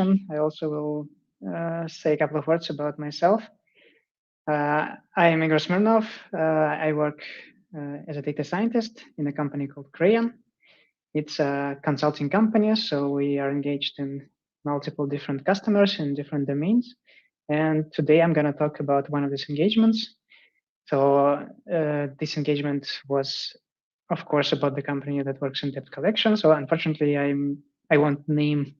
I also will say a couple of words about myself. I am Igor Smirnov. I work as a data scientist in a company called Crayon. It's a consulting company, so we are engaged in multiple different customers in different domains. And today I'm going to talk about one of these engagements. So this engagement was, of course, about the company that works in debt collection. So unfortunately, I won't name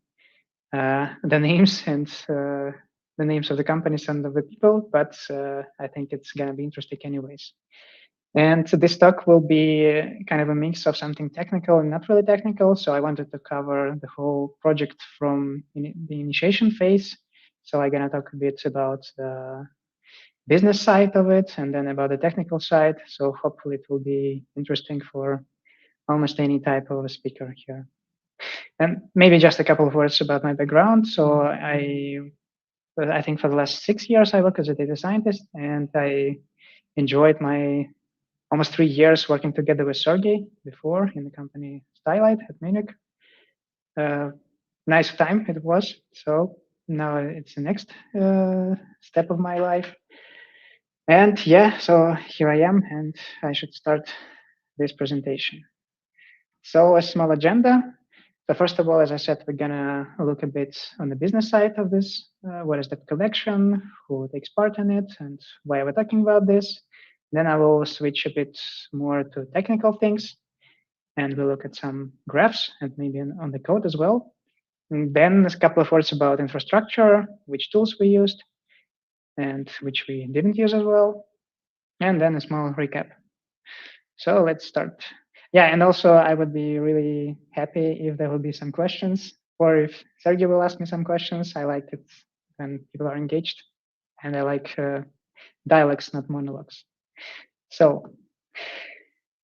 the names and the names of the companies and of the people, but I think it's going to be interesting anyways. And this talk will be kind of a mix of something technical and not really technical. So I wanted to cover the whole project from the initiation phase. So I'm going to talk a bit about the business side of it and then about the technical side. So hopefully it will be interesting for almost any type of a speaker here. And maybe just a couple of words about my background. So I think for the last 6 years, I work as a data scientist, and I enjoyed my almost 3 years working together with Sergey before in the company Stylight at Munich. Nice time it was. So now it's the next step of my life. And yeah, so here I am, and I should start this presentation. So a small agenda. So first of all, as I said, we're gonna look a bit on the business side of this. What is debt collection? Who takes part in it? And why are we talking about this? Then I will switch a bit more to technical things, and we'll look at some graphs and maybe on the code as well. And then a couple of words about infrastructure, which tools we used, and which we didn't use as well. And then a small recap. So let's start. Yeah, and also I would be really happy if there will be some questions, or if Sergey will ask me some questions. I like it when people are engaged, and I like dialogues, not monologues. So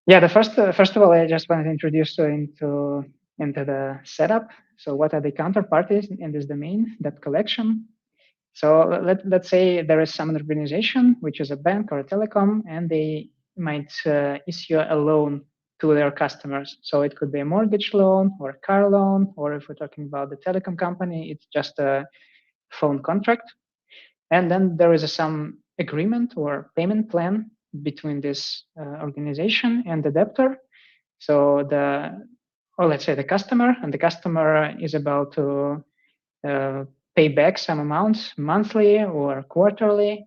yeah, the first of all, I just want to introduce you into the setup. So what are the counterparties in this domain, debt collection? So let's say there is some organization, which is a bank or a telecom, and they might issue a loan to their customers. So it could be a mortgage loan or a car loan, or if we're talking about the telecom company, it's just a phone contract. And then there is some agreement or payment plan between this organization and the debtor. So or let's say the customer, and the customer is about to pay back some amount monthly or quarterly.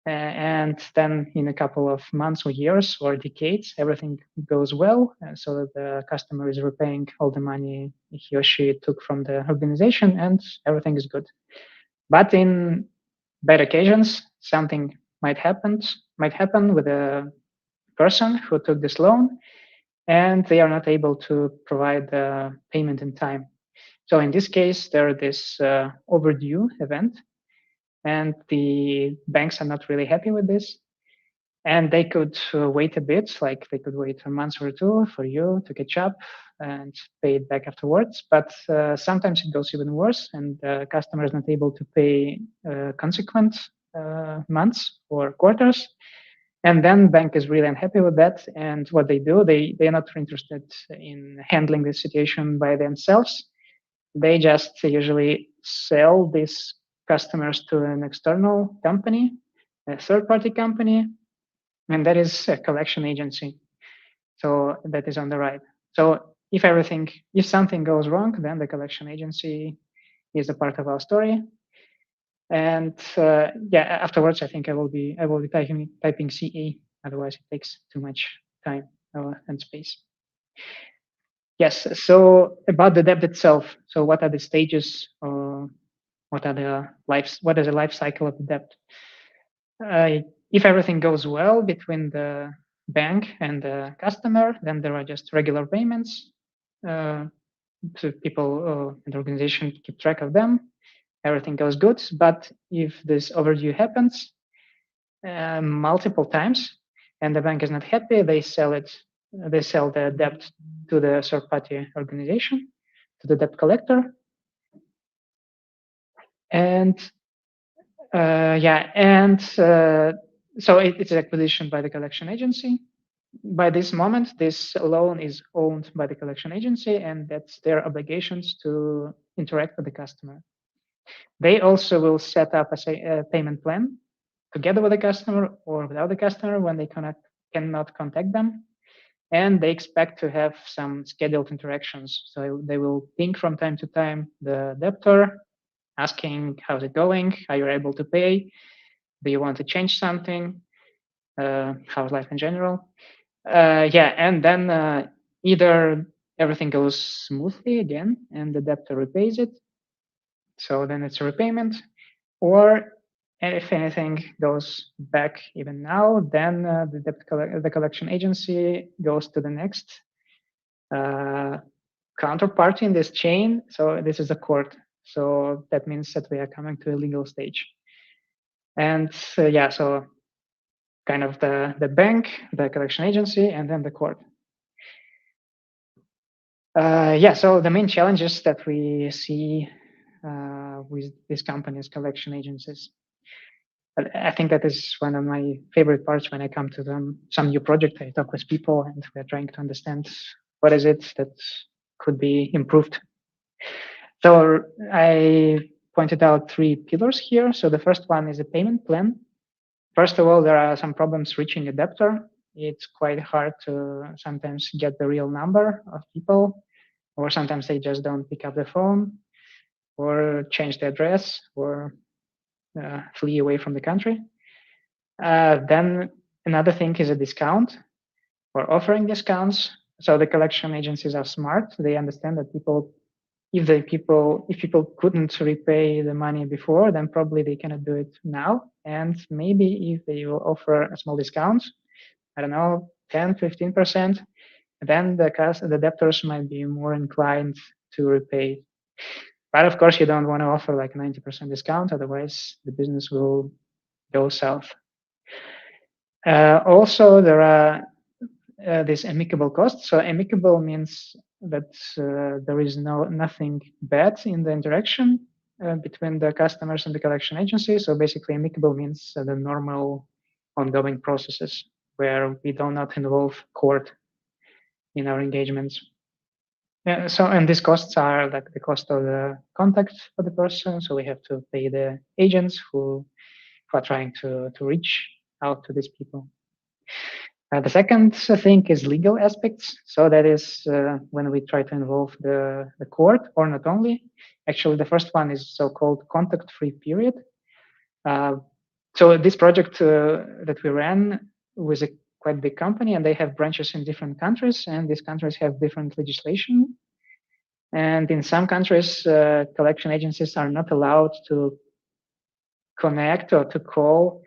And then in a couple of months or years or decades, everything goes well. So that the customer is repaying all the money he or she took from the organization, and everything is good. But in bad occasions, something might happen with a person who took this loan, and they are not able to provide the payment in time. So in this case, there is this overdue event, and the banks are not really happy with this. And they could wait a bit, like they could wait a month or two for you to catch up and pay it back afterwards. But sometimes it goes even worse, and the customer is not able to pay consequent months or quarters. And then bank is really unhappy with that. And what they do, they are not interested in handling this situation by themselves. They just usually sell these customers to an external company, a third-party company, and that is a collection agency. So that is on the right. So if something goes wrong, then the collection agency is a part of our story. And yeah, afterwards, I think I will be typing CA. Otherwise, it takes too much time and space. Yes. So about the debt itself. So what are the stages? What is the life cycle of the debt? If everything goes well between the bank and the customer, then there are just regular payments. So people and the organization keep track of them. Everything goes good. But if this overdue happens multiple times and the bank is not happy, they sell the debt to the third-party organization, to the debt collector. And so it's acquisition by the collection agency. By this moment, this loan is owned by the collection agency, and that's their obligations to interact with the customer. They also will set up a payment plan together with the customer or without the customer when they cannot contact them. And they expect to have some scheduled interactions. So they will ping from time to time the debtor, asking how's it going, are you able to pay, do you want to change something, how's life in general. Yeah, and then either everything goes smoothly again and the debtor repays it, so then it's a repayment, or if anything goes back even now, then the collection agency goes to the next counterparty in this chain. So this is a court. So that means that we are coming to a legal stage. And yeah, so kind of the bank, the collection agency, and then the court. Yeah, so the main challenges that we see with these companies, collection agencies. I think that is one of my favorite parts when I come to some new project. I talk with people and we're trying to understand what is it that could be improved. So I pointed out 3 pillars here. So the first one is a payment plan. First of all, there are some problems reaching a debtor. It's quite hard to sometimes get the real number of people, or sometimes they just don't pick up the phone or change the address or flee away from the country. Then another thing is a discount or offering discounts. So the collection agencies are smart. They understand that if people couldn't repay the money before, then probably they cannot do it now. And maybe if they will offer a small discount, I don't know, 10, 15%, then the debtors might be more inclined to repay. But of course, you don't want to offer like 90% discount, otherwise the business will go south. Also, there are these amicable costs. So amicable means that there is nothing bad in the interaction between the customers and the collection agency. So basically, amicable means the normal ongoing processes where we do not involve court in our engagements. Yeah, so and these costs are like the cost of the contact for the person. So we have to pay the agents who are trying to reach out to these people. The second thing is legal aspects. So that is when we try to involve the court, or not only. Actually, the first one is so-called contact-free period. So this project that we ran was a quite big company, and they have branches in different countries, and these countries have different legislation. And in some countries, collection agencies are not allowed to connect or to call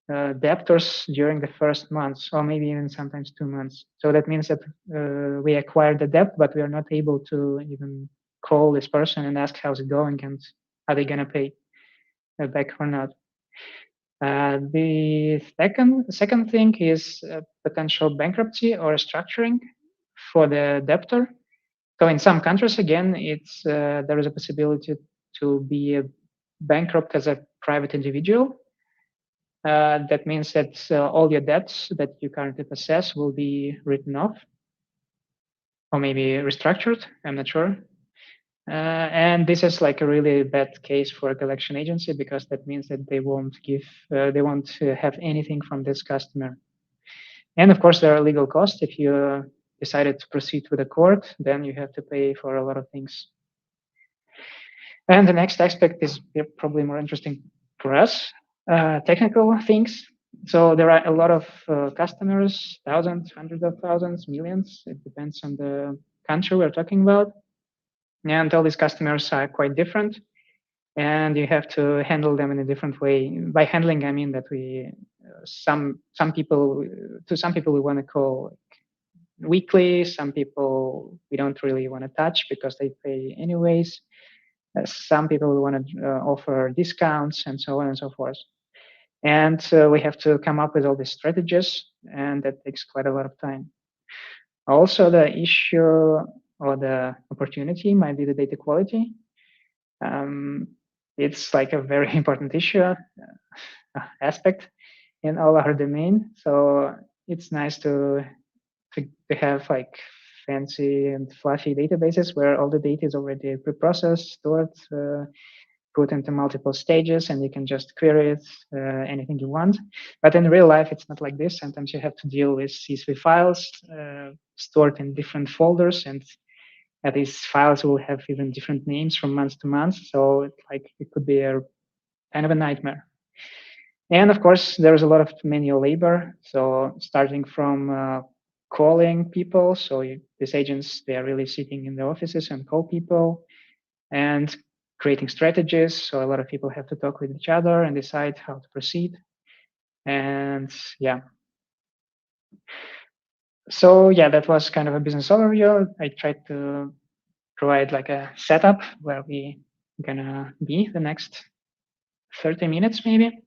debtors during the first months, or maybe even sometimes 2 months. So that means that we acquired the debt, but we are not able to even call this person and ask how's it going and are they going to pay back or not. The second thing is potential bankruptcy or restructuring for the debtor. So in some countries, again, it's there is a possibility to be bankrupt as a private individual. That means that all your debts that you currently possess will be written off or maybe restructured. I'm not sure. And this is like a really bad case for a collection agency because that means that they won't have anything from this customer. And of course, there are legal costs. If you decided to proceed with a court, then you have to pay for a lot of things. And the next aspect is probably more interesting for us, technical things. So there are a lot of customers, thousands, hundreds of thousands, millions. It depends on the country we're talking about. And all these customers are quite different. And you have to handle them in a different way. By handling, I mean that we, some people we want to call weekly. Some people we don't really want to touch because they pay anyways. Some people we want to offer discounts and so on and so forth. And we have to come up with all these strategies, and that takes quite a lot of time. Also, the issue or the opportunity might be the data quality. It's like a very important issue aspect in all our domain. So it's nice to have like fancy and fluffy databases where all the data is already preprocessed, stored, put into multiple stages, and you can just query it anything you want. But in real life, it's not like this. Sometimes you have to deal with CSV files stored in different folders, and these files will have even different names from month to month. So it could be a kind of a nightmare. And of course, there's a lot of manual labor. So starting from calling people. So these agents, they are really sitting in the offices and call people and creating strategies. So a lot of people have to talk with each other and decide how to proceed. And yeah. So yeah, that was kind of a business overview. I tried to provide like a setup where we gonna be the next 30 minutes maybe.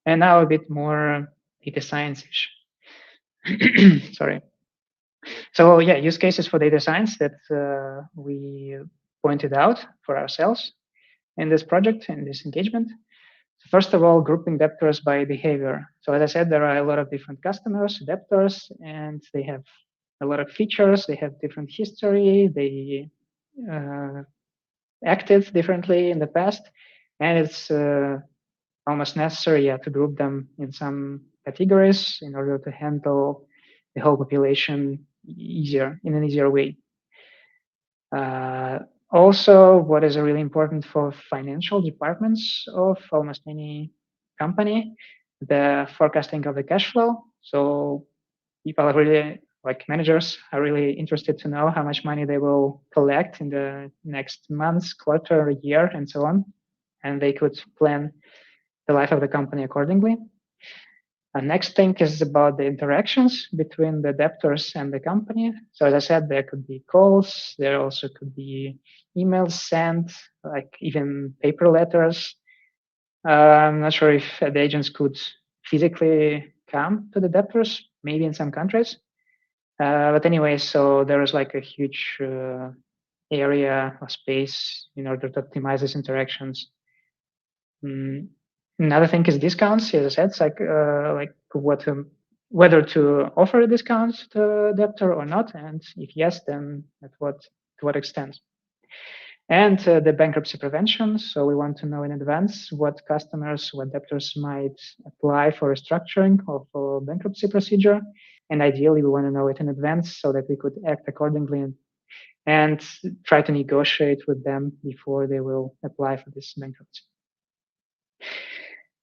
And now a bit more data science-ish. Sorry. So yeah, use cases for data science that we pointed out for ourselves in this project, in this engagement. First of all, grouping debtors by behavior. So as I said, there are a lot of different customers, debtors, and they have a lot of features. They have different history. They acted differently in the past, and it's almost necessary to group them in some categories in order to handle the whole population in an easier way. Also, what is really important for financial departments of almost any company, the forecasting of the cash flow. So people are really, like managers, are really interested to know how much money they will collect in the next months, quarter, year, and so on. And they could plan the life of the company accordingly. The next thing is about the interactions between the debtors and the company. So as I said, there could be calls. There also could be emails sent, like even paper letters. I'm not sure if the agents could physically come to the debtors, maybe in some countries. But anyway, so there is like a huge area or space in order to optimize these interactions. Another thing is discounts. As I said, it's like whether to offer discounts to debtor or not, and if yes, then to what extent. And the bankruptcy prevention. So we want to know in advance what debtors might apply for restructuring or for bankruptcy procedure. And ideally, we want to know it in advance so that we could act accordingly and try to negotiate with them before they will apply for this bankruptcy.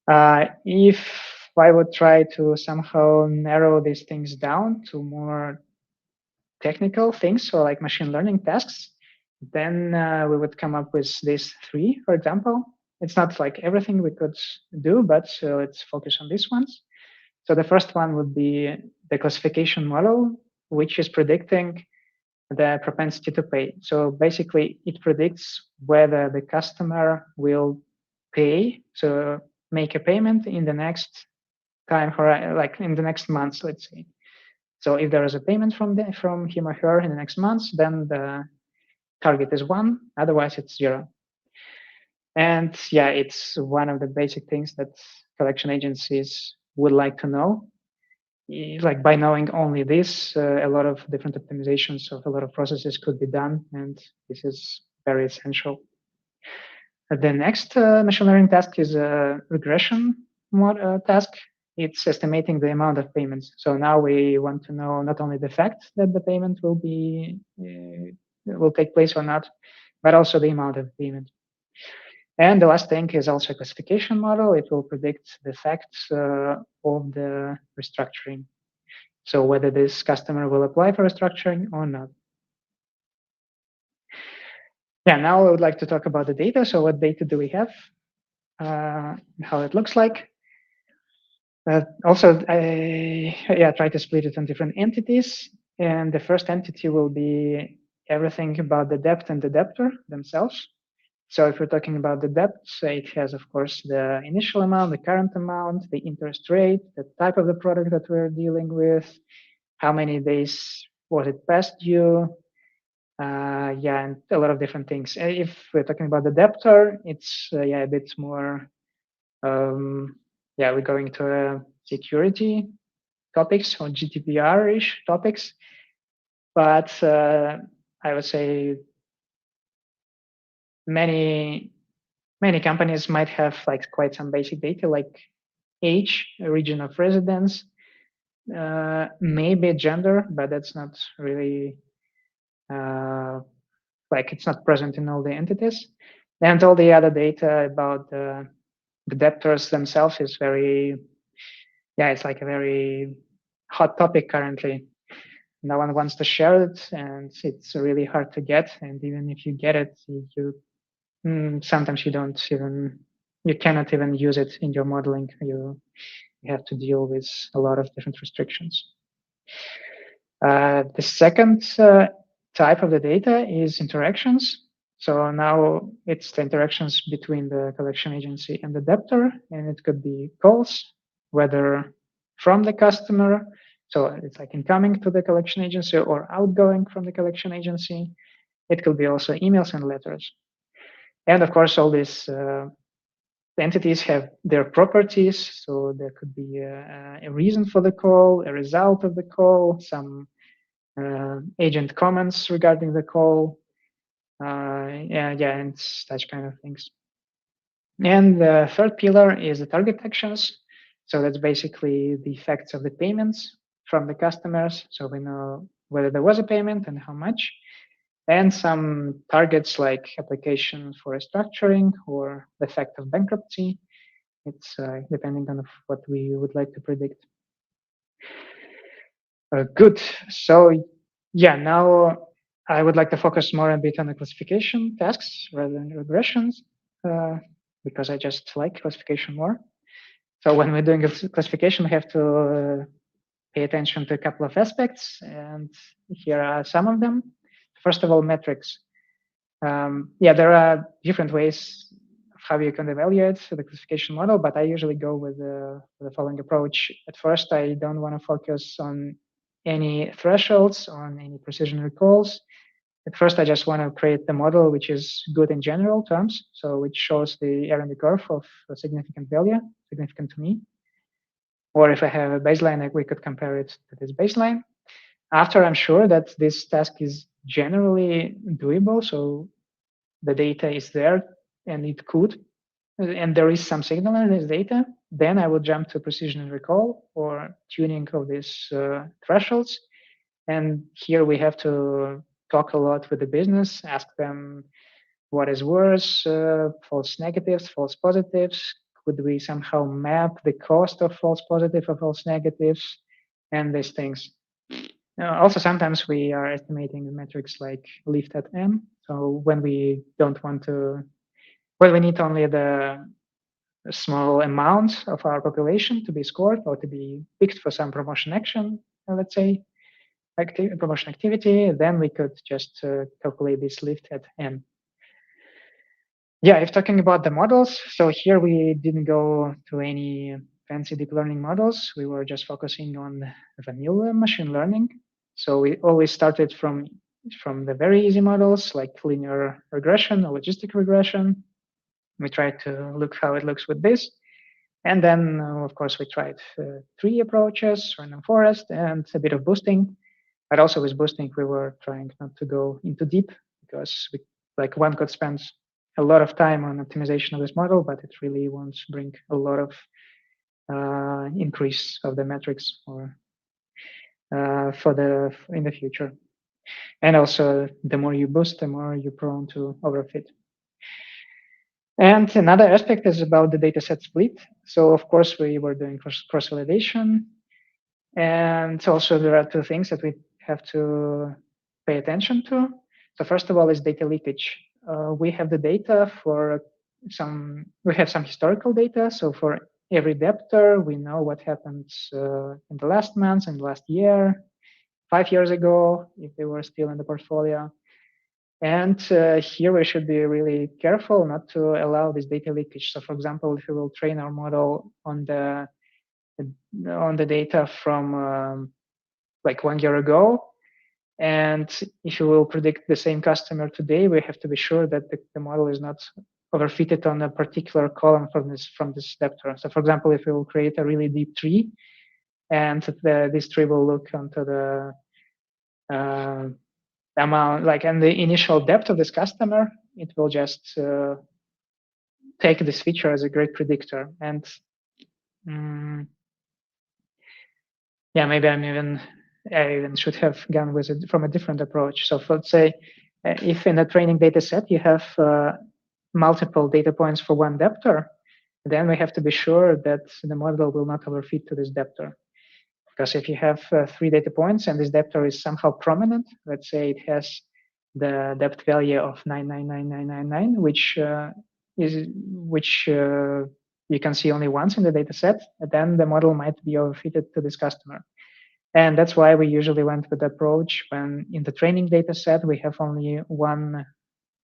If I would try to somehow narrow these things down to more technical things, or like machine learning tasks, then we would come up with these three, for example. It's not like everything we could do, but let's focus on these ones. So the first one would be the classification model, which is predicting the propensity to pay. So basically, it predicts whether the customer will pay, so make a payment in the next time, like in the next months, let's say. So if there is a payment from him or her in the next months, then the target is 1, otherwise it's 0. And yeah, it's one of the basic things that collection agencies would like to know. Like by knowing only this, a lot of different optimizations of a lot of processes could be done, and this is very essential. The next machine learning task is a regression task. It's estimating the amount of payments. So now we want to know not only the fact that the payment will take place or not, but also the amount of payment. And the last thing is also a classification model. It will predict the effects of the restructuring. So whether this customer will apply for restructuring or not. Yeah, now I would like to talk about the data. So what data do we have? How it looks like. Also, I try to split it on different entities. And the first entity will be everything about the debt and the debtor themselves. So if we're talking about the debt, it has, of course, the initial amount, the current amount, the interest rate, the type of the product that we're dealing with, how many days was it past due, and a lot of different things. If we're talking about the debtor, it's a bit more, we're going to security topics or GDPR-ish topics. But I would say many many companies might have like quite some basic data like age, region of residence, maybe gender, but that's not really like it's not present in all the entities. And all the other data about the debtors themselves is very, yeah, it's like a very hot topic currently. No one wants to share it, and it's really hard to get. And even if you get it, sometimes you cannot even use it in your modeling. You have to deal with a lot of different restrictions. The second type of the data is interactions. So now it's the interactions between the collection agency and the debtor, and it could be calls, whether from the customer, so it's like incoming to the collection agency or outgoing from the collection agency. It could be also emails and letters. And of course, all these entities have their properties. So there could be a reason for the call, a result of the call, some agent comments regarding the call, and such kind of things. And the third pillar is the target actions. So that's basically the effects of the payments from the customers. So we know whether there was a payment and how much, and some targets like application for restructuring or the effect of bankruptcy. It's depending on what we would like to predict. Good. So yeah, now I would like to focus more a bit on the classification tasks rather than regressions, because I just like classification more. So when we're doing classification, we have to pay attention to a couple of aspects, and here are some of them. First of all, metrics. There are different ways of how you can evaluate the classification model, but I usually go with the following approach. At first, I don't want to focus on any thresholds, on any precision recalls. At first, I just want to create the model which is good in general terms, so which shows the area in the curve of a significant value, significant to me. Or if I have a baseline, we could compare it to this baseline. After I'm sure that this task is generally doable, so the data is there and it could, and there is some signal in this data, then I will jump to precision and recall or tuning of these thresholds. And here we have to talk a lot with the business, ask them what is worse, false negatives, false positives. Could we somehow map the cost of false positive or false negatives and these things? Also, sometimes we are estimating metrics like lift at M. So when we don't want to, well, we need only the small amount of our population to be scored or to be picked for some promotion action, let's say, promotion activity, then we could just calculate this lift at M. Yeah, if talking about the models, so here we didn't go to any fancy deep learning models. We were just focusing on vanilla machine learning. So we always started from the very easy models like linear regression or logistic regression. We tried to look how it looks with this. And then, of course, we tried tree approaches, random forest, and a bit of boosting. But also with boosting, we were trying not to go into deep because one could spend a lot of time on optimization of this model, but it really won't bring a lot of increase of the metrics or in the future. And also, the more you boost, the more you're prone to overfit. And another aspect is about the dataset split. So of course, we were doing cross-validation. And also there are two things that we have to pay attention to. So first of all is data leakage. We have the data we have some historical data. So for every debtor, we know what happened in the last month and last year, 5 years ago, if they were still in the portfolio. And here we should be really careful not to allow this data leakage. So for example, if we will train our model on the data from like 1 year ago, and if you will predict the same customer today, we have to be sure that the model is not overfitted on a particular column from this debtor. So for example, if we will create a really deep tree, and this tree will look onto the amount, and the initial depth of this customer, it will just take this feature as a great predictor. And yeah, maybe I even should have gone with it from a different approach. So let's say if in a training data set you have multiple data points for one debtor, then we have to be sure that the model will not overfit to this debtor. Because if you have 3 data points and this debtor is somehow prominent, let's say it has the debt value of 999999, which you can see only once in the data set, then the model might be overfitted to this customer. And that's why we usually went with the approach when in the training data set, we have only 1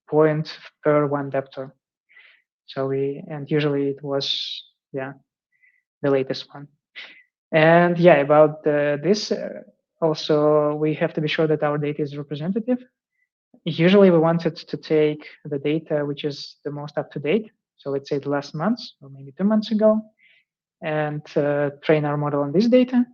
point per one debtor. So usually it was, the latest one. And about this, also we have to be sure that our data is representative. Usually we wanted to take the data which is the most up to date. So let's say the last month or maybe 2 months ago, and train our model on this data.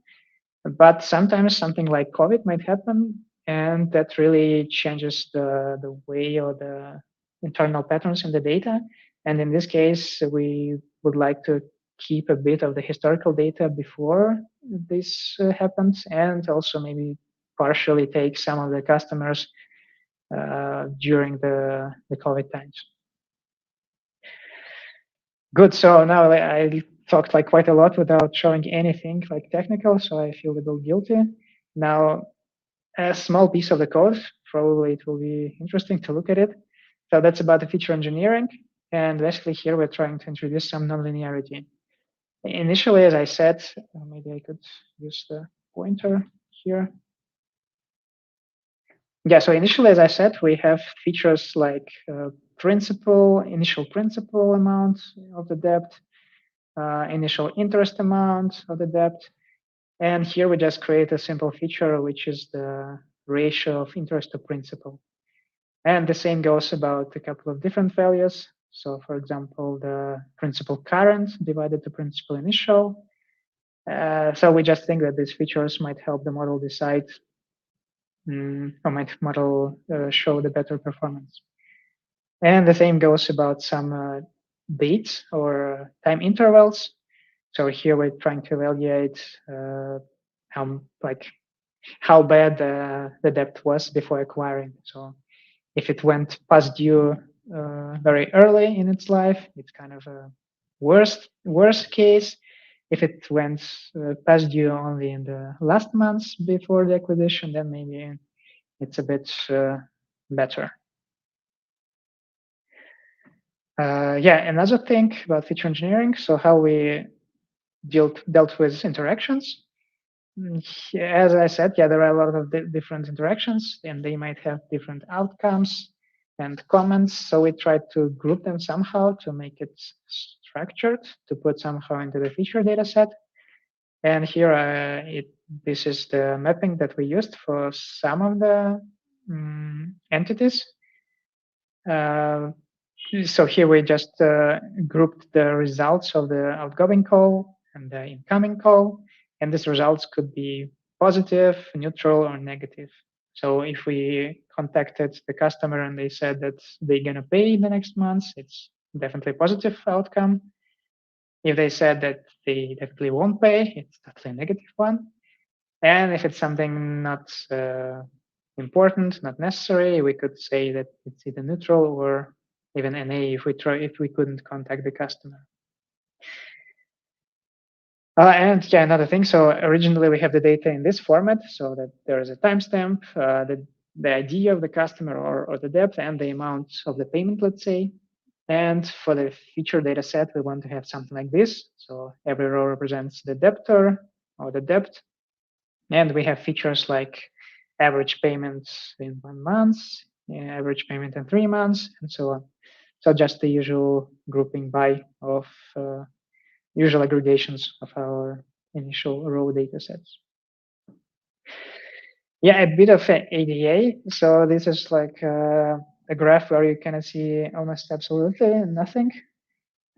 But sometimes something like COVID might happen, and that really changes the way or the internal patterns in the data. And in this case, we would like to keep a bit of the historical data before this happens, and also maybe partially take some of the customers during the COVID times. Good. So now I talked like quite a lot without showing anything like technical, so I feel a little guilty. Now, a small piece of the code, probably it will be interesting to look at it. So that's about the feature engineering. And basically here we're trying to introduce some nonlinearity. Initially, as I said, maybe I could use the pointer here. Yeah, so initially, as I said, we have features like initial principal amount of the debt, initial interest amount of the debt. And here we just create a simple feature, which is the ratio of interest to principal. And the same goes about a couple of different values. So for example, the principal current divided to principal initial. So we just think that these features might help the model decide or might model show the better performance. And the same goes about some dates or time intervals. So here we're trying to evaluate how bad the debt was before acquiring. So if it went past due very early in its life, it's kind of a worst case. If it went past due only in the last months before the acquisition, then maybe it's a bit better. Another thing about feature engineering, so how we dealt with interactions. As I said, there are a lot of different interactions, and they might have different outcomes and comments. So we tried to group them somehow to make it structured, to put somehow into the feature data set. And here, this is the mapping that we used for some of the entities. So here we just grouped the results of the outgoing call and the incoming call. And these results could be positive, neutral, or negative. So if we contacted the customer and they said that they're going to pay in the next month, it's definitely a positive outcome. If they said that they definitely won't pay, it's definitely a negative one. And if it's something not important, not necessary, we could say that it's either neutral or even NA if we couldn't contact the customer. Another thing. So originally we have the data in this format, so that there is a timestamp, the ID of the customer or the debt, and the amount of the payment, let's say. And for the feature data set, we want to have something like this. So every row represents the debtor or the debt. And we have features like average payments in 1 month, average payment in 3 months, and so on. So just the usual grouping by of usual aggregations of our initial row data sets. A bit of ADA. So this is like a graph where you can see almost absolutely nothing.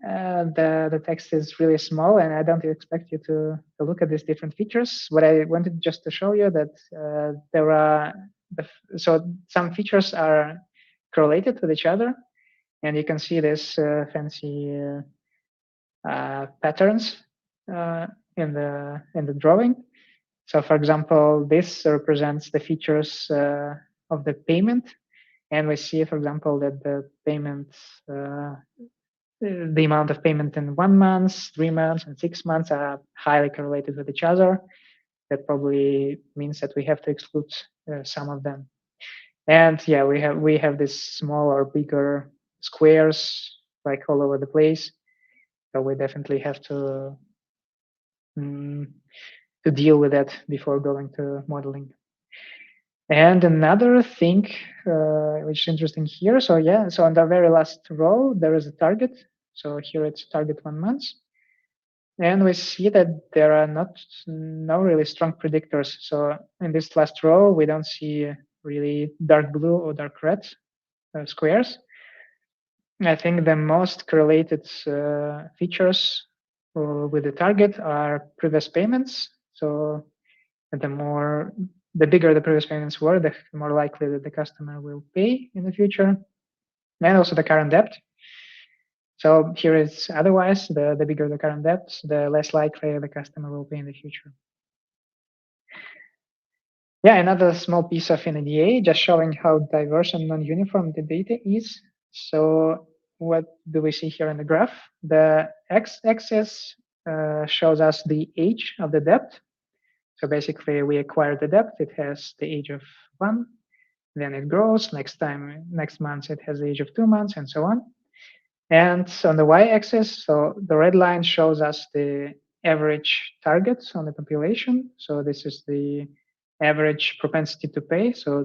The text is really small, and I don't expect you to look at these different features. What I wanted just to show you that there are so some features are correlated with each other. And you can see this fancy patterns in the drawing. So, for example, this represents the features of the payment, and we see, for example, that the payment, the amount of payment in 1 month, 3 months, and 6 months are highly correlated with each other. That probably means that we have to exclude some of them. And yeah, we have this small or bigger squares like all over the place. So we definitely have to deal with that before going to modeling. And another thing which is interesting here. So yeah, so on the very last row there is a target. So here it's target 1 month. And we see that there are no really strong predictors. So in this last row, we don't see really dark blue or dark red squares. I think the most correlated features with the target are previous payments. So the bigger the previous payments were, the more likely that the customer will pay in the future, and also the current debt. So here is otherwise, the bigger the current debt, the less likely the customer will pay in the future. Yeah, another small piece of NADA, just showing how diverse and non-uniform the data is. So what do we see here in the graph? The x-axis shows us the age of the debt. So basically, we acquire the debt. It has the age of 1. Then it grows. Next month, it has the age of 2 months, and so on. And on the y-axis, so the red line shows us the average targets on the population. So this is the average propensity to pay, so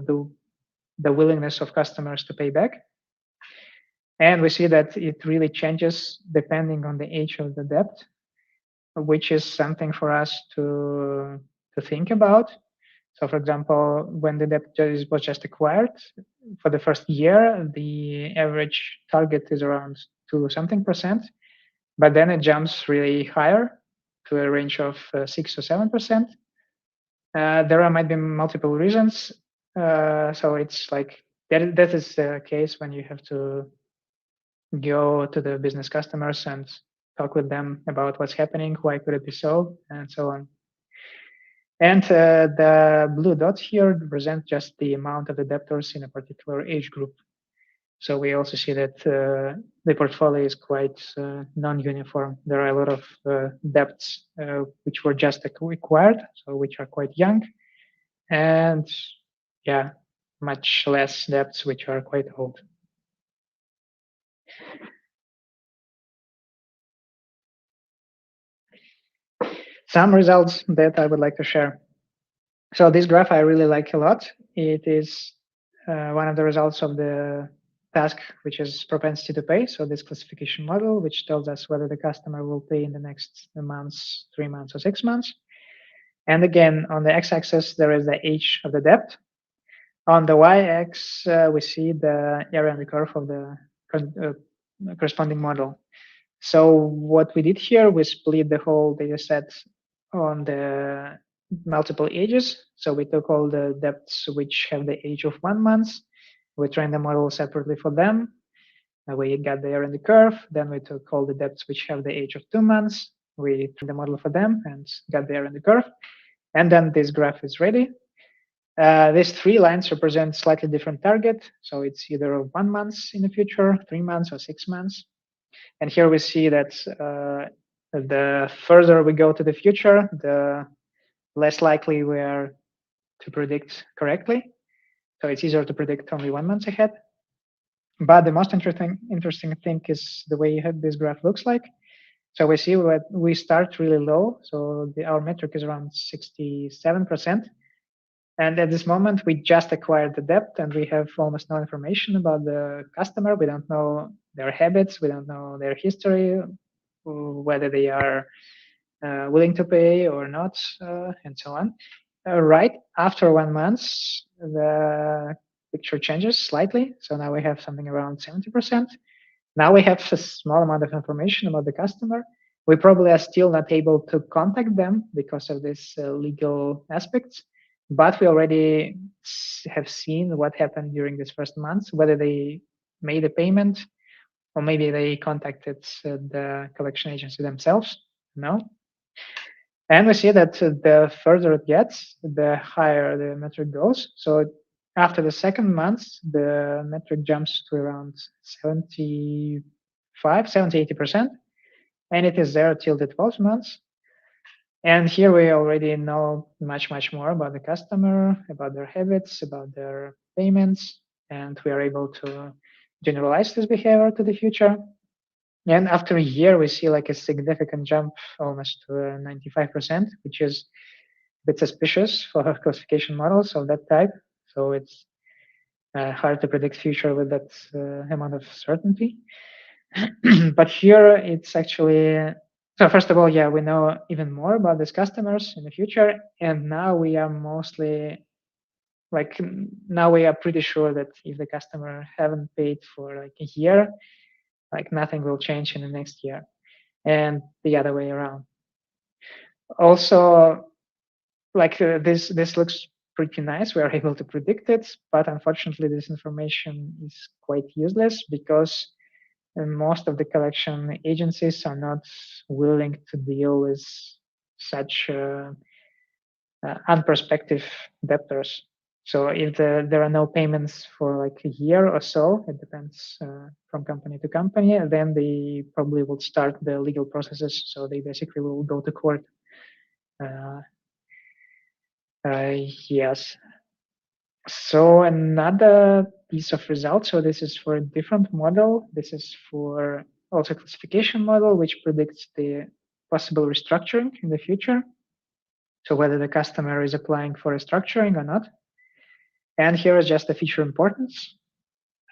the willingness of customers to pay back. And we see that it really changes depending on the age of the debt, which is something for us to think about. So, for example, when the debt was just acquired, for the first year, the average target is around 2 something percent, but then it jumps really higher to a range of 6 or 7%. There might be multiple reasons. So it's like that is the case when you have to go to the business customers and talk with them about what's happening, why could it be so, and so on. And the blue dots here represent just the amount of the debtors in a particular age group. So we also see that the portfolio is quite non-uniform. There are a lot of debts which were just acquired, so which are quite young, and yeah, much less debts which are quite old. Some results that I would like to share. So this graph I really like a lot. It is one of the results of the task, which is propensity to pay. So this classification model, which tells us whether the customer will pay in the next months, 3 months, or 6 months. And again, on the x-axis, there is the age of the debt. On the y-axis, we see the area under the curve of the corresponding model. So what we did here, we split the whole data set on the multiple ages. So we took all the debts which have the age of 1 month. We trained the model separately for them. We got the area in the curve. Then we took all the debts which have the age of 2 months. We trained the model for them and got the area in the curve. And then this graph is ready. These 3 lines represent slightly different target. So it's either 1 month in the future, 3 months, or 6 months. And here we see that the further we go to the future, the less likely we are to predict correctly. So it's easier to predict only 1 month ahead. But the most interesting thing is the way this graph looks like. So we see that we start really low. So our metric is around 67%. And at this moment, we just acquired the debt and we have almost no information about the customer. We don't know their habits. We don't know their history, whether they are willing to pay or not, and so on. Right after 1 month, the picture changes slightly. So now we have something around 70%. Now we have a small amount of information about the customer. We probably are still not able to contact them because of these legal aspects. But we already have seen what happened during this first month, whether they made a payment or maybe they contacted the collection agency themselves. No. And we see that the further it gets, the higher the metric goes. So after the second month, the metric jumps to around 75, 70, 80%. And it is there till the 12th month. And here we already know much, much more about the customer, about their habits, about their payments, and we are able to generalize this behavior to the future. And after a year, we see like a significant jump, almost to 95%, which is a bit suspicious for classification models of that type. So it's hard to predict future with that amount of certainty. But here it's actually, so first of all, yeah, we know even more about these customers in the future. And now we are mostly like, now we are pretty sure that if the customer haven't paid for like a year, like nothing will change in the next year, and the other way around. Also, like this looks pretty nice. We are able to predict it, but unfortunately, this information is quite useless because most of the collection agencies are not willing to deal with such unprospective debtors. So if there are no payments for like a year or so, it depends from company to company, then they probably will start the legal processes. So they basically will go to court. Yes. So another piece of results. So this is for a different model. This is for also classification model, which predicts the possible restructuring in the future. So whether the customer is applying for restructuring or not. And here is just the feature importance,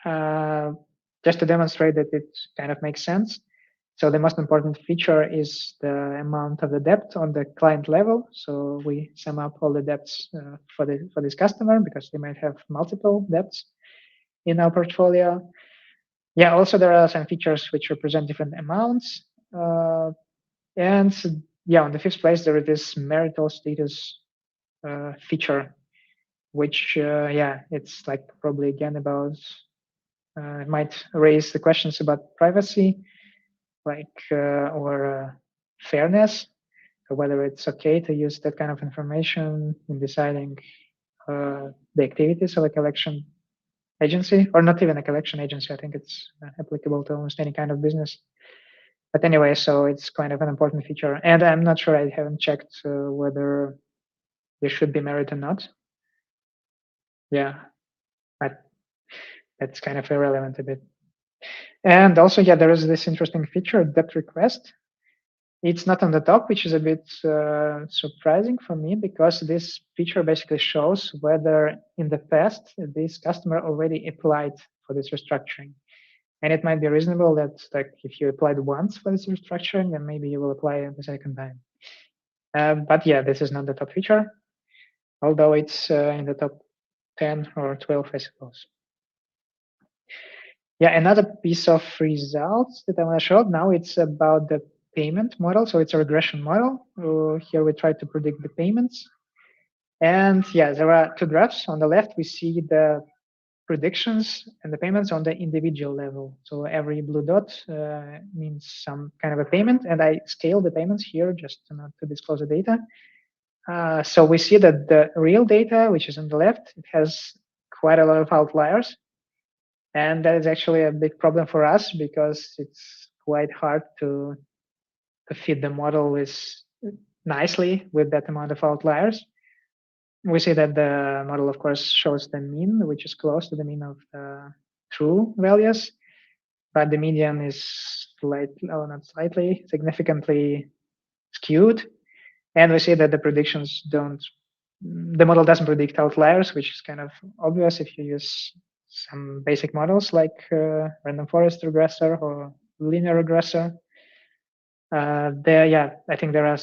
just to demonstrate that it kind of makes sense. So the most important feature is the amount of the debt on the client level. So we sum up all the debts for this customer because they might have multiple debts in our portfolio. Yeah, also there are some features which represent different amounts. And yeah, on the fifth place, there is this marital status feature, which, yeah, it's like probably again about, it might raise the questions about privacy, like, or fairness, or whether it's okay to use that kind of information in deciding the activities of a collection agency, or not even a collection agency. I think it's applicable to almost any kind of business. But anyway, so it's kind of an important feature. And I'm not sure, I haven't checked whether they should be married or not. Yeah, but that's kind of irrelevant a bit. And also, yeah, there is this interesting feature, debt request. It's not on the top, which is a bit surprising for me because this feature basically shows whether in the past this customer already applied for this restructuring. And it might be reasonable that like if you applied once for this restructuring, then maybe you will apply the second time. But yeah, this is not the top feature, although it's in the top 10 or 12, I suppose. Yeah, another piece of results that I want to show now, it's about the payment model. So it's a regression model. Here we try to predict the payments. And yeah, there are two graphs. On the left, we see the predictions and the payments on the individual level. So every blue dot means some kind of a payment. And I scale the payments here just not to disclose the data. So we see that the real data, which is on the left, it has quite a lot of outliers. And that is actually a big problem for us because it's quite hard to fit the model nicely with that amount of outliers. We see that the model, of course, shows the mean, which is close to the mean of the true values, but the median is significantly skewed. And we see that the predictions the model doesn't predict outliers, which is kind of obvious if you use some basic models like random forest regressor or linear regressor. Yeah, I think there are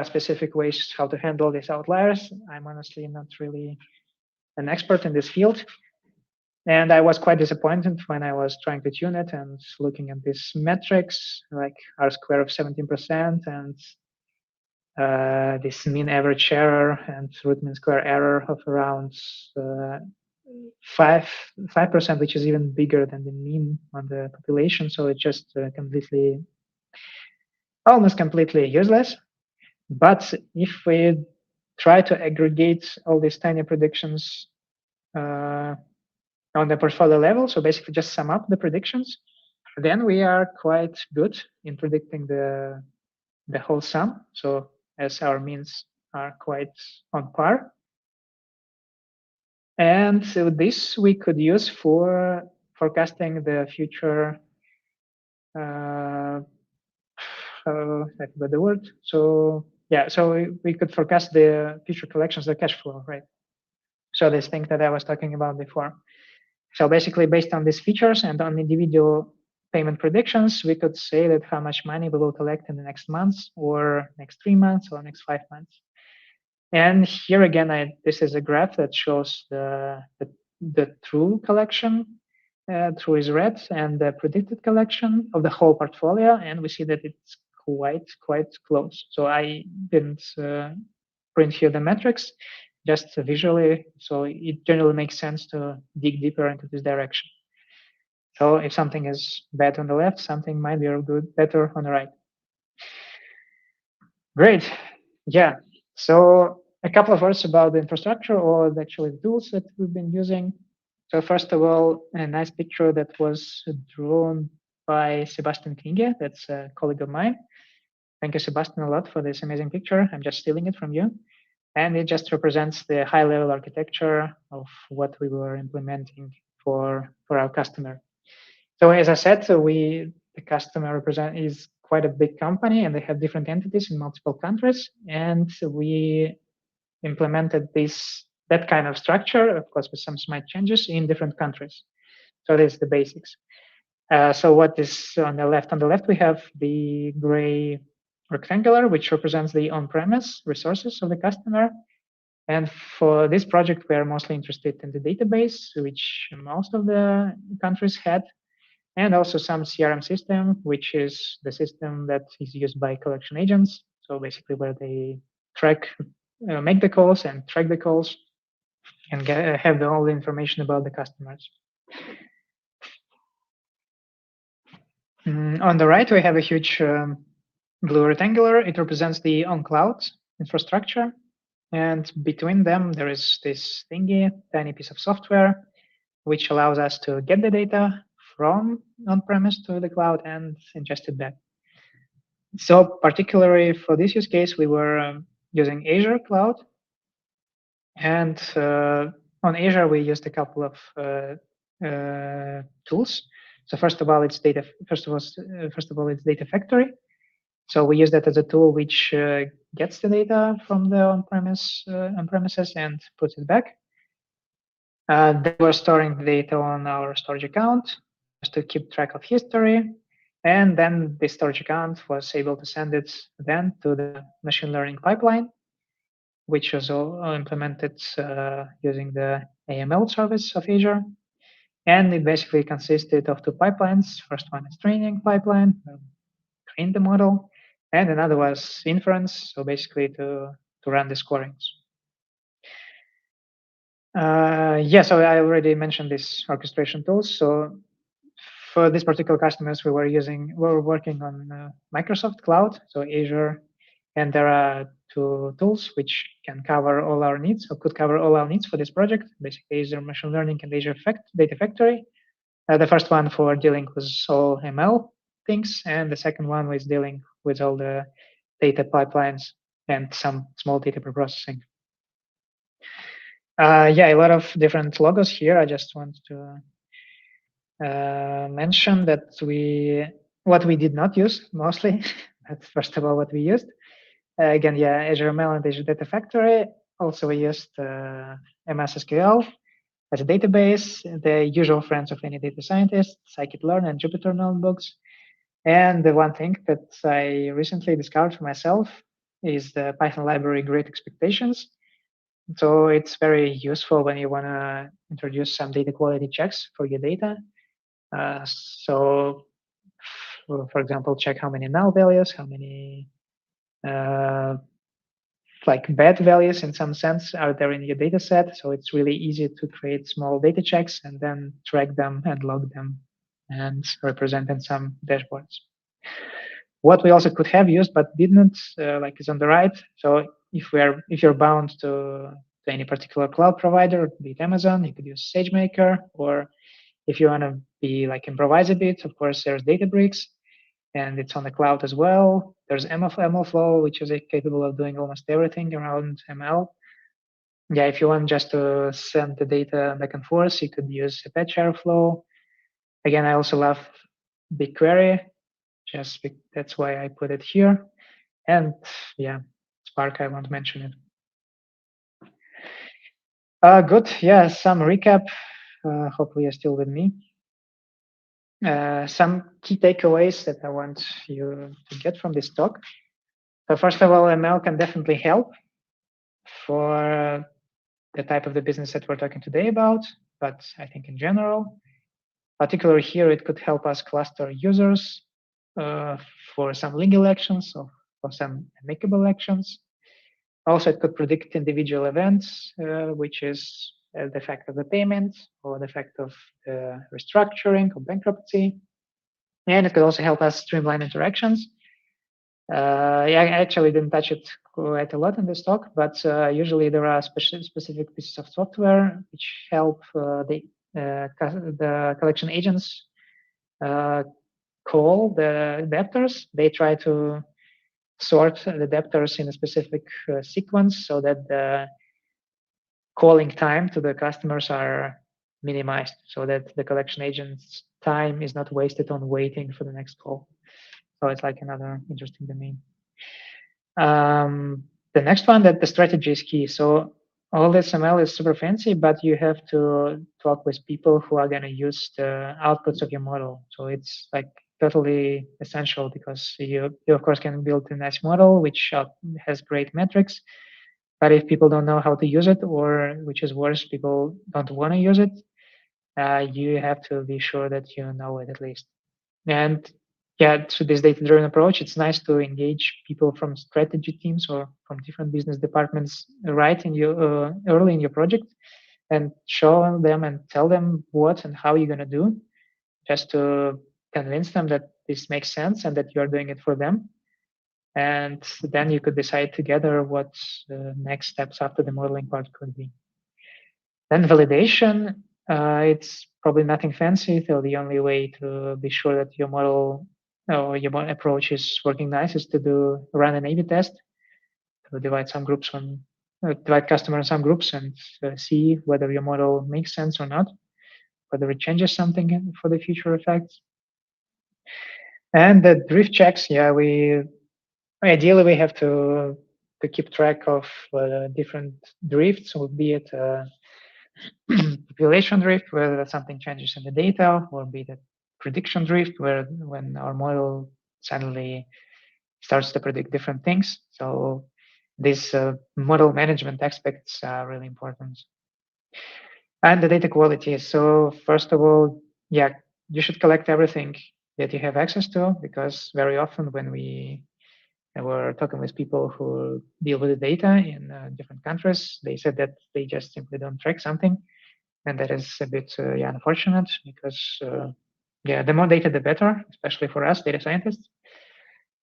specific ways how to handle these outliers. I'm honestly not really an expert in this field. And I was quite disappointed when I was trying to tune it and looking at these metrics like R square of 17% and this mean average error and root mean square error of around 5%, which is even bigger than the mean on the population. So it's just almost completely useless. But if we try to aggregate all these tiny predictions on the portfolio level, so basically just sum up the predictions, then we are quite good in predicting the whole sum. So as our means are quite on par. And so this we could use for forecasting the future, I forgot the word. So yeah, so we could forecast the future collections, the cash flow, right? So this thing that I was talking about before. So basically based on these features and on individual payment predictions, we could say that how much money we will collect in the next months or next 3 months or next 5 months. And here again, this is a graph that shows the true collection, true is red, and the predicted collection of the whole portfolio. And we see that it's quite close. So I didn't print here the metrics, just visually. So it generally makes sense to dig deeper into this direction. So if something is bad on the left, something might be better on the right. Great. Yeah. So a couple of words about the infrastructure or actually the tools that we've been using. So first of all, a nice picture that was drawn by Sebastian Klinge. That's a colleague of mine. Thank you, Sebastian, a lot for this amazing picture. I'm just stealing it from you. And it just represents the high-level architecture of what we were implementing for our customer. So as I said, the customer is quite a big company, and they have different entities in multiple countries. And we implemented that kind of structure, of course, with some slight changes in different countries. So this is the basics. So what is on the left? On the left, we have the gray rectangular, which represents the on-premise resources of the customer. And for this project, we are mostly interested in the database, which most of the countries had, and also some CRM system, which is the system that is used by collection agents. So basically where they make the calls and track the calls and have all the information about the customers. On the right, we have a huge blue rectangular. It represents the on-cloud infrastructure. And between them, there is this tiny piece of software, which allows us to get the data from on-premise to the cloud and ingest it back. So particularly for this use case, we were using Azure Cloud. And on Azure, we used a couple of tools. So first of all, it's Data Factory. So we use that as a tool which gets the data from the on-premises and puts it back. Then we're storing the data on our storage account just to keep track of history. And then the storage account was able to send it then to the machine learning pipeline, which was all implemented using the AML service of Azure. And it basically consisted of two pipelines. First one is training pipeline, train the model, and another was inference, so basically to run the scorings. So I already mentioned these orchestration tools. So for this particular customers, we were working on Microsoft Cloud, so Azure, and there are two tools which can cover all our needs, or could cover all our needs for this project, basically Azure Machine Learning and Azure Data Factory. The first one for dealing with all ML things, and the second one was dealing with all the data pipelines and some small data preprocessing. A lot of different logos here. I just want to mention that what we did not use mostly. That's first of all what we used. Again, Azure ML and Azure Data Factory. Also, we used MS SQL as a database, the usual friends of any data scientist, scikit-learn and Jupyter notebooks. And the one thing that I recently discovered for myself is the Python library Great Expectations. So it's very useful when you want to introduce some data quality checks for your data. So, for example, check how many null values, how many like bad values in some sense are there in your data set. So it's really easy to create small data checks and then track them and log them and represent in some dashboards. What we also could have used but didn't, like is on the right. So if you're bound to any particular cloud provider, be it Amazon, you could use SageMaker, or if you want to be like improvise a bit, of course, there's Databricks, and it's on the cloud as well. There's MLflow, which is capable of doing almost everything around ML. Yeah, if you want just to send the data back and forth, you could use Apache Airflow. Again, I also love BigQuery, that's why I put it here. And yeah, Spark, I won't mention it. Good. Yeah, some recap. Hopefully, you're still with me. Some key takeaways that I want you to get from this talk. So first of all, ML can definitely help for the type of the business that we're talking today about, but I think in general, particularly here, it could help us cluster users for some legal actions or for some amicable actions. Also, it could predict individual events, which is the fact of the payment or the fact of the restructuring or bankruptcy. And it could also help us streamline interactions. Yeah, I actually didn't touch it quite a lot in this talk, but usually there are specific pieces of software which help the collection agents call the debtors. They try to sort the debtors in a specific sequence so that the calling time to the customers are minimized, so that the collection agent's time is not wasted on waiting for the next call. So it's like another interesting domain. The next one, that the strategy is key. So all this ML is super fancy, but you have to talk with people who are going to use the outputs of your model. So it's like totally essential, because you of course can build a nice model which has great metrics, but if people don't know how to use it, or which is worse, people don't want to use it, you have to be sure that you know it at least. And yeah, through this data-driven approach, it's nice to engage people from strategy teams or from different business departments right in your early in your project, and show them and tell them what and how you're going to do, just to convince them that this makes sense and that you are doing it for them. And then you could decide together what the next steps after the modeling part could be. Then validation, it's probably nothing fancy. So the only way to be sure that your model or your approach is working nice is to run an A/B test, to divide some groups divide customers in some groups and see whether your model makes sense or not, whether it changes something for the future effects. And the drift checks, yeah, ideally we have to keep track of different drifts, so be it population drift, where something changes in the data, or be it prediction drift, where when our model suddenly starts to predict different things. So these model management aspects are really important. And the data quality. So first of all, yeah, you should collect everything that you have access to, because very often when we're talking with people who deal with the data in different countries, they said that they just simply don't track something. And that is a bit unfortunate, because yeah, the more data, the better, especially for us data scientists.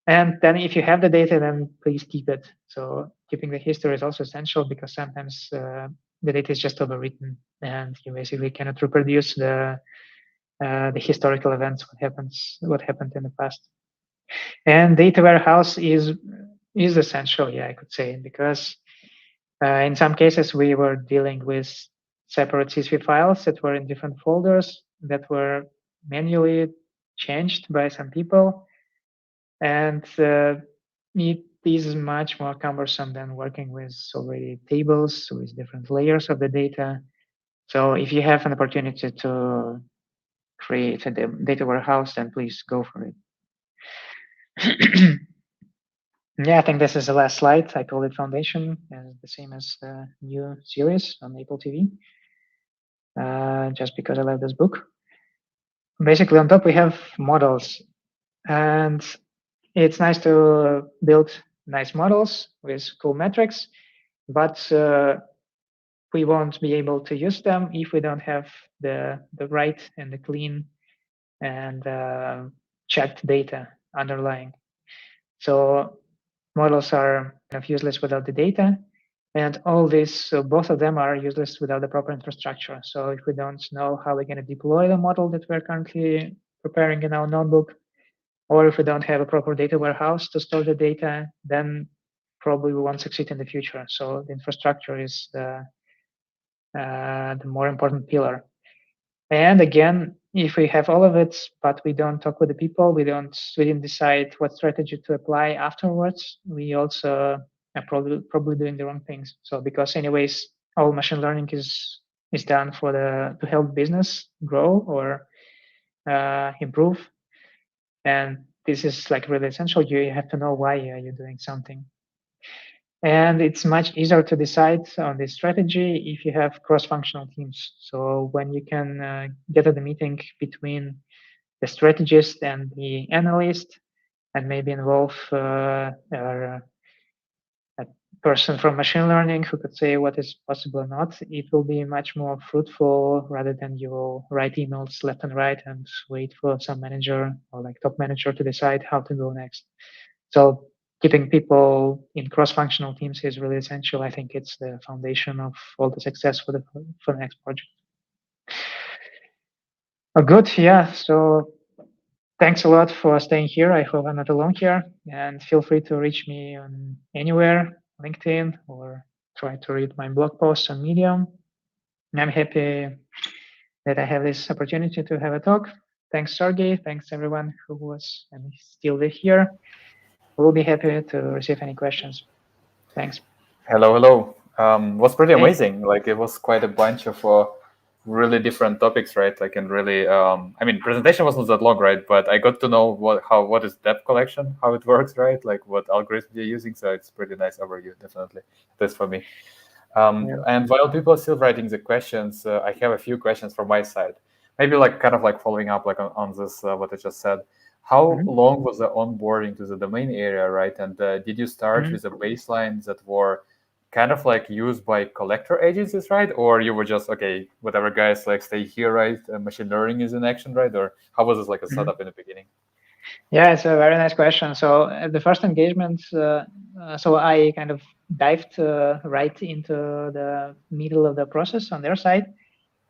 And then if you have the data, then please keep it. So keeping the history is also essential, because sometimes the data is just overwritten and you basically cannot reproduce the historical events, what happened in the past. And data warehouse is essential, yeah, I could say, because in some cases we were dealing with separate CSV files that were in different folders that were manually changed by some people, and it is much more cumbersome than working with already tables with different layers of the data. So if you have an opportunity to create a data warehouse, then please go for it. Yeah, I think this is the last slide. I call it Foundation, the same as the new series on Apple TV, just because I love this book. Basically, on top we have models, and it's nice to build nice models with cool metrics, but we won't be able to use them if we don't have the right and the clean and checked data underlying. So models are kind of useless without the data, and all this, so both of them are useless without the proper infrastructure. So if we don't know how we're going to deploy the model that we're currently preparing in our notebook, or if we don't have a proper data warehouse to store the data, then probably we won't succeed in the future. So the infrastructure is the more important pillar. And again, if we have all of it, but we don't talk with the people, we didn't decide what strategy to apply afterwards, we also are probably doing the wrong things. So because anyways, all machine learning is done for to help business grow or improve, and this is like really essential. You have to know why you're doing something. And it's much easier to decide on this strategy if you have cross-functional teams. So when you can get at the meeting between the strategist and the analyst, and maybe involve a person from machine learning who could say what is possible or not, it will be much more fruitful rather than you will write emails left and right and wait for some manager or like top manager to decide how to go next. So keeping people in cross-functional teams is really essential. I think it's the foundation of all the success for the next project. Oh, good. Yeah. So thanks a lot for staying here. I hope I'm not alone here. And feel free to reach me on anywhere, LinkedIn, or try to read my blog posts on Medium. I'm happy that I have this opportunity to have a talk. Thanks, Sergey. Thanks, everyone who was and still here. We'll be happy to receive any questions. Thanks. Hello. Was pretty Hey. amazing. Like it was quite a bunch of really different topics, right? Like and really, I mean, presentation wasn't that long, right? But I got to know what is debt collection, how it works, right? Like what algorithms you're using. So it's pretty nice overview, definitely. That's for me. And while people are still writing the questions, I have a few questions from my side. Maybe like kind of like following up like on this what I just said. How long was the onboarding to the domain area, right? And did you start with a baseline that were kind of like used by collector agencies, right? Or you were just, okay, whatever guys like stay here, right? Machine learning is in action, right? Or how was this like a setup in the beginning? Yeah, it's a very nice question. So the first engagement, so I kind of dived right into the middle of the process on their side.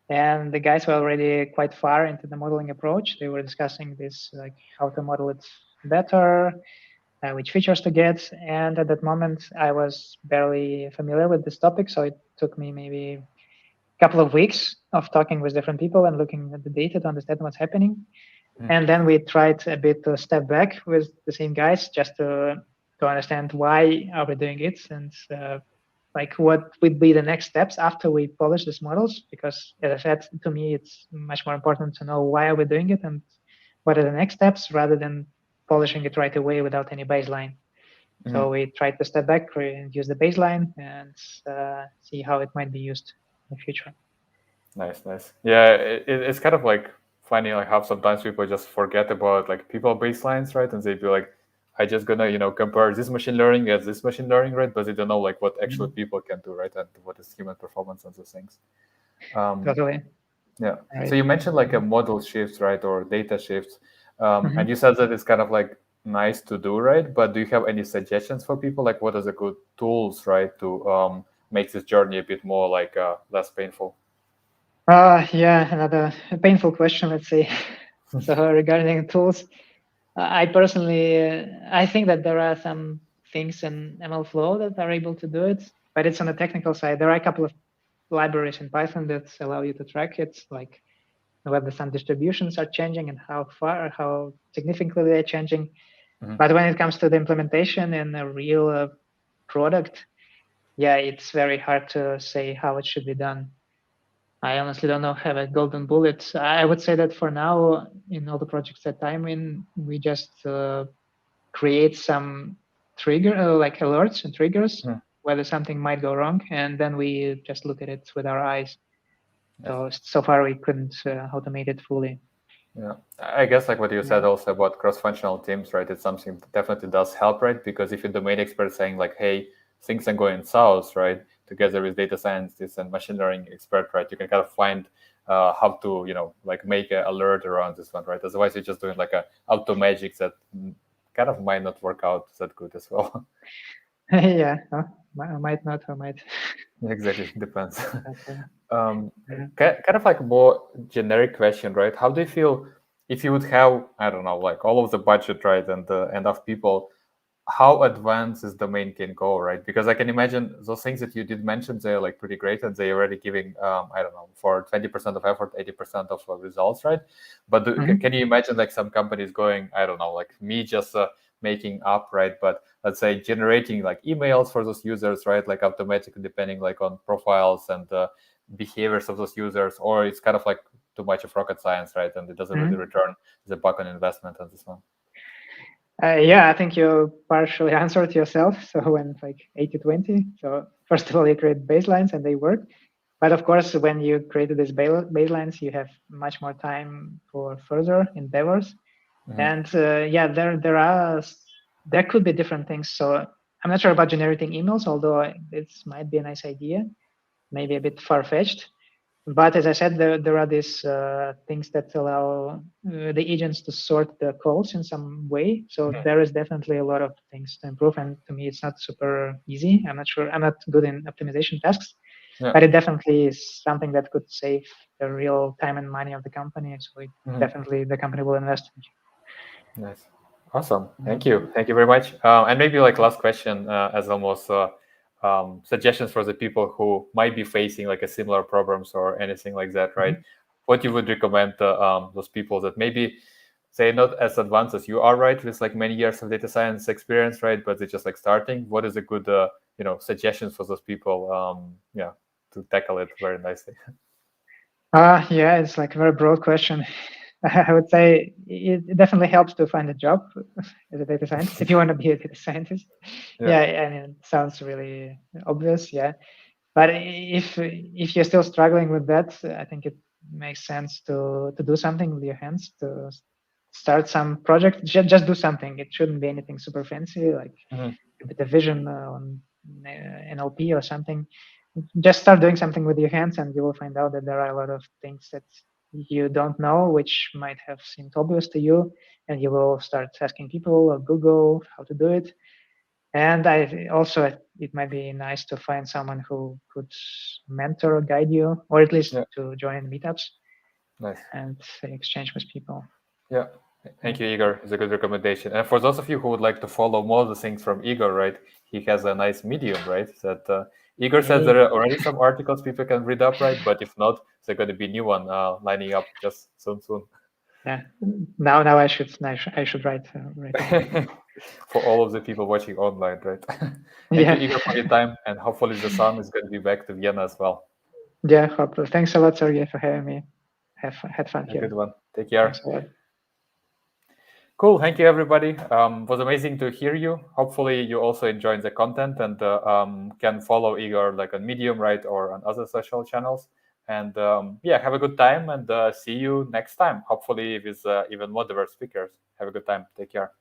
And the guys were already quite far into the modeling approach. They were discussing this, like how to model it better, which features to get. And at that moment, I was barely familiar with this topic. So it took me maybe a couple of weeks of talking with different people and looking at the data to understand what's happening. And then we tried a bit to step back with the same guys just to understand why are we doing it and like what would be the next steps after we polish these models. Because as I said, to me, it's much more important to know why are we doing it and what are the next steps rather than polishing it right away without any baseline. So we tried to step back and use the baseline and see how it might be used in the future. Nice. Yeah, it's kind of like funny like how sometimes people just forget about like people baselines, right? And they be like, I just gonna compare this machine learning as this machine learning, right? But they don't know like what actually people can do, right? And what is human performance on those things. Totally. Yeah. Right. So you mentioned like a model shifts, right, or data shifts, and you said that it's kind of like nice to do, right? But do you have any suggestions for people? Like, what are the good tools, right, to make this journey a bit more like less painful? Yeah, another painful question, let's say. So regarding tools, I personally, I think that there are some things in MLflow that are able to do it, but it's on the technical side. There are a couple of libraries in Python that allow you to track it, like whether some distributions are changing and how significantly they're changing. But when it comes to the implementation in a real product, yeah, it's very hard to say how it should be done. I honestly don't know, have a golden bullet. I would say that for now, in all the projects that I'm in, we just create some trigger, like alerts and triggers, whether something might go wrong, and then we just look at it with our eyes. So far we couldn't automate it fully. Yeah, I guess like what you Yeah. said also about cross-functional teams, right? It's something that definitely does help, right? Because if you're domain expert saying like, hey, things are going south, right? Together with data scientists and machine learning expert, right? You can kind of find how to, like make an alert around this one, right? Otherwise, you're just doing like a auto magic that kind of might not work out that good as well. Yeah. Might not, or might. Exactly, depends. Okay. um, Yeah. kind of like a more generic question, right? How do you feel if you would have, I don't know, like all of the budget, right, and enough people? How advanced this domain can go, right? Because I can imagine those things that you did mention, they're like pretty great, and they're already giving, I don't know, for 20% of effort, 80% of results, right? But Mhm. can you imagine like some companies going, I don't know, like me just making up, right? But let's say generating like emails for those users, right? Like automatically depending like on profiles and behaviors of those users, or it's kind of like too much of rocket science, right? And it doesn't really Mhm. return the buck on investment on this one. Yeah, I think you partially answered yourself. So when like 80/20. So first of all, you create baselines and they work. But of course, when you created these baselines, you have much more time for further endeavors. Mhm. And yeah, there could be different things. So I'm not sure about generating emails, although this might be a nice idea, maybe a bit far fetched. But as I said, there are these things that allow the agents to sort the calls in some way. So Mhm. there is definitely a lot of things to improve. And to me, it's not super easy. I'm not sure. I'm not good in optimization tasks, Yeah. but it definitely is something that could save the real time and money of the company. So Mhm. definitely the company will invest Nice. Awesome. in Thank you. Thank you very much. And maybe like it. last question, as almost suggestions for the people who might be facing like a similar problems or anything like that, right? Mhm. What you would recommend those people that maybe say not as advanced as you are, right, with like many years of data science experience, right, but they're just like starting. What is a good, suggestions for those people, yeah, to tackle it very nicely? Yeah, it's like a very broad question. I would say it definitely helps to find a job as a data scientist if you want to be a data scientist. Yeah. Yeah, I mean, it sounds really obvious. Yeah, but if you're still struggling with that, I think it makes sense to do something with your hands to start some project. Just do something. It shouldn't be anything super fancy, like Mhm. computer vision on NLP or something. Just start doing something with your hands, and you will find out that there are a lot of things that you don't know, which might have seemed obvious to you, and you will start asking people or Google how to do it. And I also it might be nice to find someone who could mentor or guide you, or at least Yeah. to join meetups Nice. and exchange with people. Yeah. Yeah. Thank you, Igor. It's a good recommendation. And for those of you who would like to follow more of the things from Igor, right? He has a nice Medium, right? That Igor says Hey. there are already some articles people can read up, right? But if not, there's going to be new one lining up just soon. Yeah. Now I should write a book. For all of the people watching online, right? Thank you, Yeah. Igor, for your time, and hopefully the sun is going to be back to Vienna as well. Yeah. Hopefully. Thanks a lot, Sergey, for having me. Had fun A good here. one. Take Thanks care. a lot. Cool. Thank you, everybody. It was amazing to hear you. Hopefully, you also enjoyed the content and can follow Igor like on Medium, right, or on other social channels. And yeah, have a good time and see you next time. Hopefully, with even more diverse speakers. Have a good time. Take care.